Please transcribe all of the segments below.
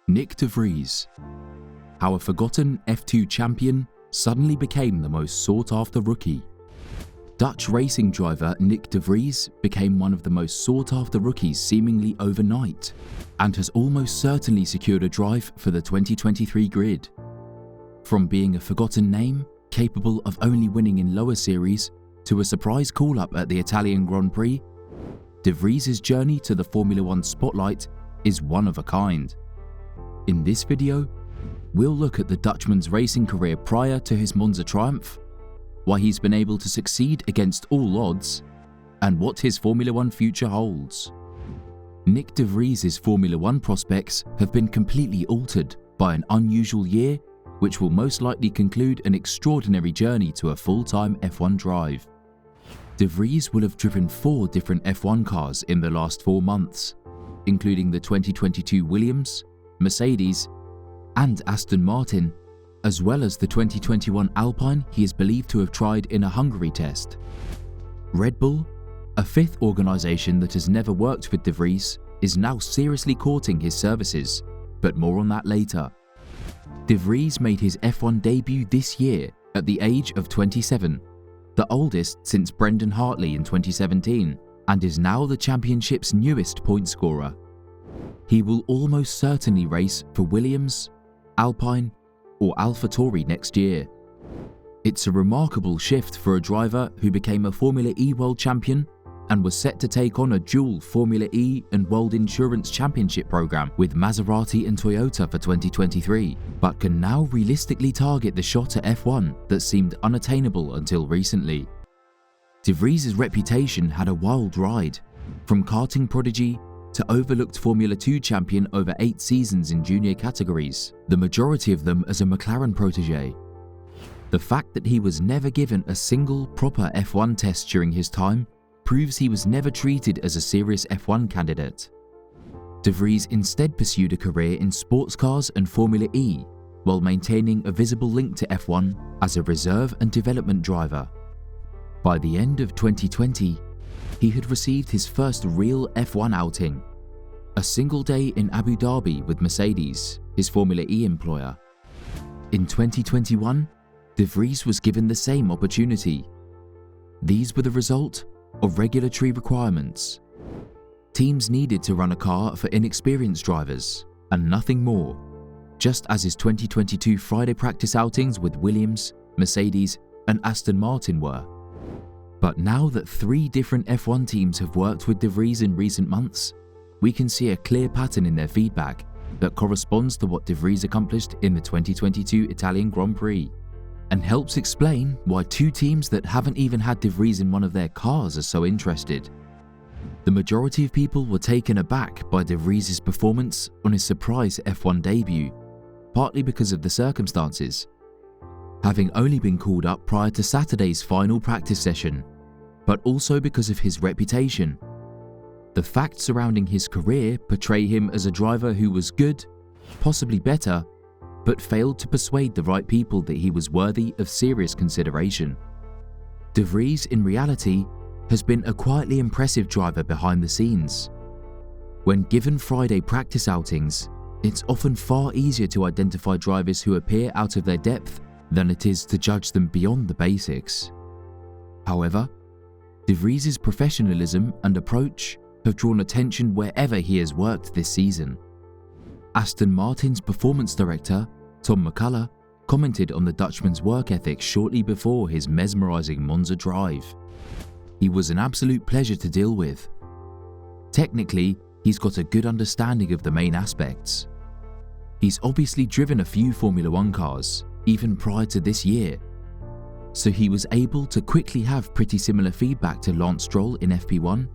Nyck de Vries. How a forgotten F2 champion suddenly became the most sought-after rookie. Dutch racing driver Nyck de Vries became one of the most sought-after rookies seemingly overnight, and has almost certainly secured a drive for the 2023 grid. From being a forgotten name, capable of only winning in lower series, to a surprise call-up at the Italian Grand Prix, de Vries' journey to the Formula One spotlight is one of a kind. In this video, we'll look at the Dutchman's racing career prior to his Monza triumph, why he's been able to succeed against all odds, and what his Formula One future holds. Nyck de Vries' Formula One prospects have been completely altered by an unusual year, which will most likely conclude an extraordinary journey to a full-time F1 drive. De Vries will have driven 4 different F1 cars in the last 4 months, including the 2022 Williams, Mercedes, and Aston Martin, as well as the 2021 Alpine he is believed to have tried in a Hungary test. Red Bull, a 5th organisation that has never worked with de Vries, is now seriously courting his services, but more on that later. De Vries made his F1 debut this year at the age of 27, the oldest since Brendan Hartley in 2017, and is now the championship's newest point scorer. He will almost certainly race for Williams, Alpine, or AlphaTauri next year. It's a remarkable shift for a driver who became a Formula E World Champion and was set to take on a dual Formula E and World Endurance Championship program with Maserati and Toyota for 2023, but can now realistically target the shot at F1 that seemed unattainable until recently. De Vries' reputation had a wild ride, from karting prodigy to overlooked Formula 2 champion over 8 seasons in junior categories, the majority of them as a McLaren protege. The fact that he was never given a single proper F1 test during his time proves he was never treated as a serious F1 candidate. De Vries instead pursued a career in sports cars and Formula E, while maintaining a visible link to F1 as a reserve and development driver. By the end of 2020, he had received his first real F1 outing, a single day in Abu Dhabi with Mercedes, his Formula E employer. In 2021, de Vries was given the same opportunity. These were the result of regulatory requirements. Teams needed to run a car for inexperienced drivers, and nothing more, just as his 2022 Friday practice outings with Williams, Mercedes, and Aston Martin were. But now that 3 different F1 teams have worked with de Vries in recent months, we can see a clear pattern in their feedback that corresponds to what de Vries accomplished in the 2022 Italian Grand Prix, and helps explain why 2 teams that haven't even had de Vries in one of their cars are so interested. The majority of people were taken aback by de Vries' performance on his surprise F1 debut, partly because of the circumstances, having only been called up prior to Saturday's final practice session, but also because of his reputation. The facts surrounding his career portray him as a driver who was good, possibly better, but failed to persuade the right people that he was worthy of serious consideration. De Vries, in reality, has been a quietly impressive driver behind the scenes. When given Friday practice outings, it's often far easier to identify drivers who appear out of their depth than it is to judge them beyond the basics. However, de Vries' professionalism and approach have drawn attention wherever he has worked this season. Aston Martin's performance director, Tom McCullough, commented on the Dutchman's work ethic shortly before his mesmerising Monza drive. He was an absolute pleasure to deal with. Technically, he's got a good understanding of the main aspects. He's obviously driven a few Formula One cars, even prior to this year, so he was able to quickly have pretty similar feedback to Lance Stroll in FP1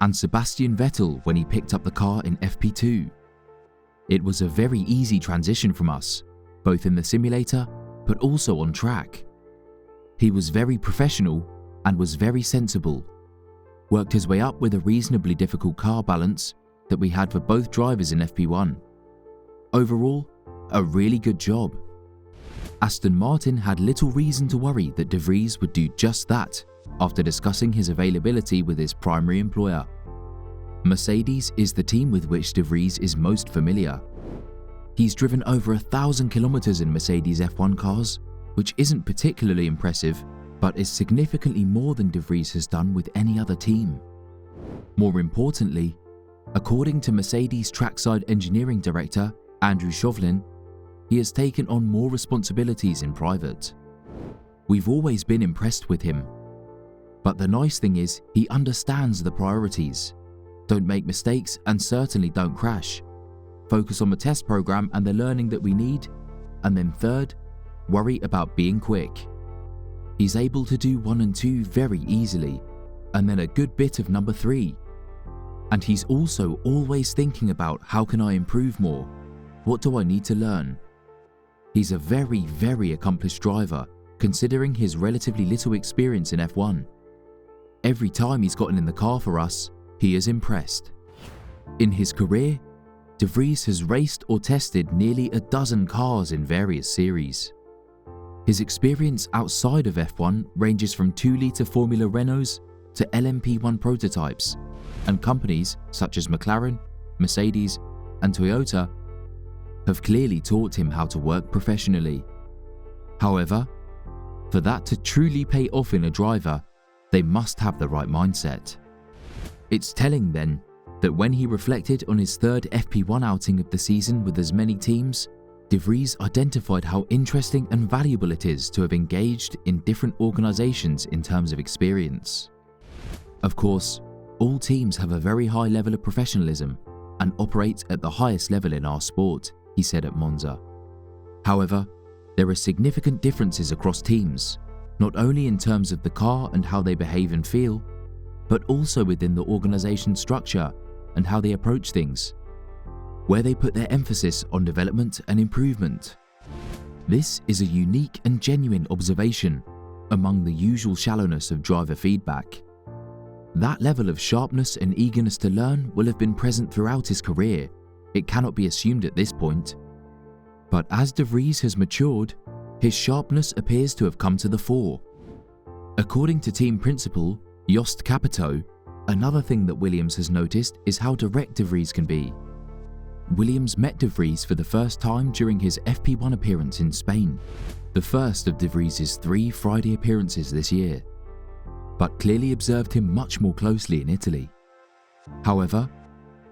and Sebastian Vettel when he picked up the car in FP2. It was a very easy transition from us, both in the simulator but also on track. He was very professional and was very sensible, worked his way up with a reasonably difficult car balance that we had for both drivers in FP1. Overall, a really good job. Aston Martin had little reason to worry that de Vries would do just that after discussing his availability with his primary employer. Mercedes is the team with which de Vries is most familiar. He's driven over 1,000 kilometers in Mercedes F1 cars, which isn't particularly impressive, but is significantly more than de Vries has done with any other team. More importantly, according to Mercedes trackside engineering director Andrew Chauvelin, he has taken on more responsibilities in private. We've always been impressed with him. But the nice thing is, he understands the priorities. Don't make mistakes and certainly don't crash. Focus on the test program and the learning that we need. And then third, worry about being quick. He's able to do 1 and 2 very easily, and then a good bit of number 3. And he's also always thinking about how can I improve more? What do I need to learn? He's a very, very accomplished driver, considering his relatively little experience in F1. Every time he's gotten in the car for us, he is impressed. In his career, de Vries has raced or tested nearly a dozen cars in various series. His experience outside of F1 ranges from 2-litre Formula Renaults to LMP1 prototypes, and companies such as McLaren, Mercedes, and Toyota have clearly taught him how to work professionally. However, for that to truly pay off in a driver, they must have the right mindset. It's telling then that when he reflected on his 3rd FP1 outing of the season with as many teams, de Vries identified how interesting and valuable it is to have engaged in different organisations in terms of experience. Of course, all teams have a very high level of professionalism and operate at the highest level in our sport, he said at Monza. However, there are significant differences across teams, not only in terms of the car and how they behave and feel, but also within the organisation structure and how they approach things, where they put their emphasis on development and improvement. This is a unique and genuine observation among the usual shallowness of driver feedback. That level of sharpness and eagerness to learn will have been present throughout his career. It cannot be assumed at this point. But as de Vries has matured, his sharpness appears to have come to the fore. According to team principal Jost Capito, another thing that Williams has noticed is how direct de Vries can be. Williams met de Vries for the first time during his FP1 appearance in Spain, the first of de Vries' 3 Friday appearances this year, but clearly observed him much more closely in Italy. However,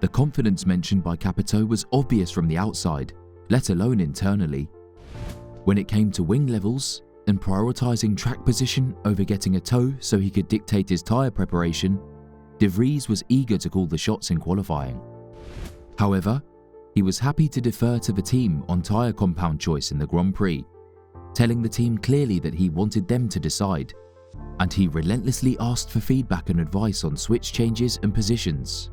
the confidence mentioned by Capito was obvious from the outside, let alone internally. When it came to wing levels and prioritising track position over getting a tow so he could dictate his tyre preparation, de Vries was eager to call the shots in qualifying. However, he was happy to defer to the team on tyre compound choice in the Grand Prix, telling the team clearly that he wanted them to decide, and he relentlessly asked for feedback and advice on switch changes and positions.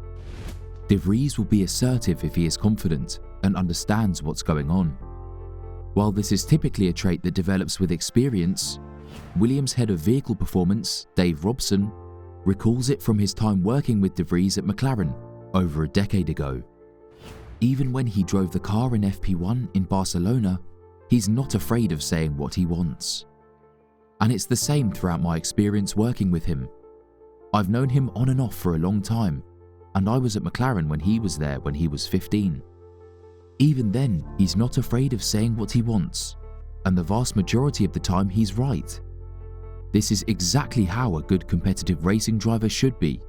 De Vries will be assertive if he is confident and understands what's going on. While this is typically a trait that develops with experience, Williams head of vehicle performance, Dave Robson, recalls it from his time working with de Vries at McLaren over a decade ago. Even when he drove the car in FP1 in Barcelona, he's not afraid of saying what he wants. And it's the same throughout my experience working with him. I've known him on and off for a long time, and I was at McLaren when he was there when he was 15. Even then, he's not afraid of saying what he wants, and the vast majority of the time he's right. This is exactly how a good competitive racing driver should be.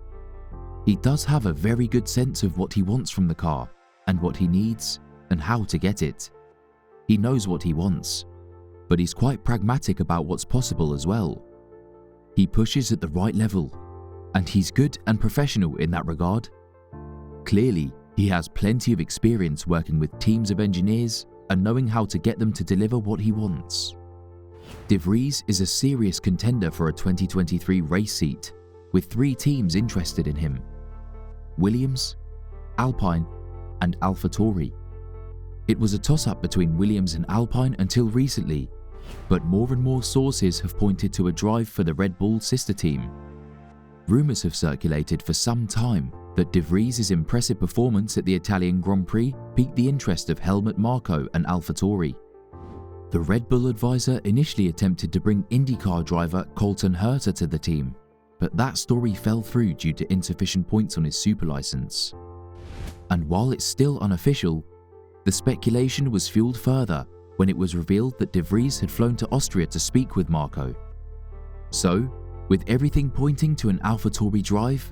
He does have a very good sense of what he wants from the car, and what he needs, and how to get it. He knows what he wants, but he's quite pragmatic about what's possible as well. He pushes at the right level, and he's good and professional in that regard. Clearly, he has plenty of experience working with teams of engineers and knowing how to get them to deliver what he wants. De Vries is a serious contender for a 2023 race seat, with 3 teams interested in him: Williams, Alpine, and AlphaTauri. It was a toss-up between Williams and Alpine until recently, but more and more sources have pointed to a drive for the Red Bull sister team. Rumours have circulated for some time that de Vries' impressive performance at the Italian Grand Prix piqued the interest of Helmut Marko and AlphaTauri. The Red Bull advisor initially attempted to bring IndyCar driver Colton Herta to the team, but that story fell through due to insufficient points on his super license. And while it's still unofficial, The speculation was fueled further when it was revealed that de Vries had flown to Austria to speak with Marco. So, with everything pointing to an AlphaTauri drive,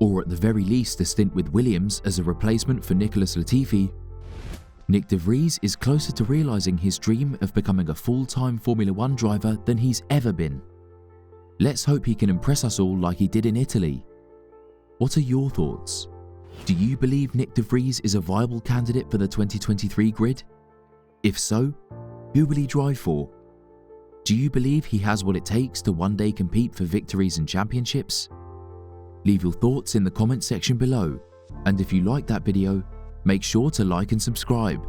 or at the very least a stint with Williams as a replacement for Nicholas Latifi, Nyck de Vries is closer to realising his dream of becoming a full-time Formula One driver than he's ever been. Let's hope he can impress us all like he did in Italy. What are your thoughts? Do you believe Nyck de Vries is a viable candidate for the 2023 grid? If so, who will he drive for? Do you believe he has what it takes to one day compete for victories and championships? Leave your thoughts in the comment section below, and if you liked that video, make sure to like and subscribe.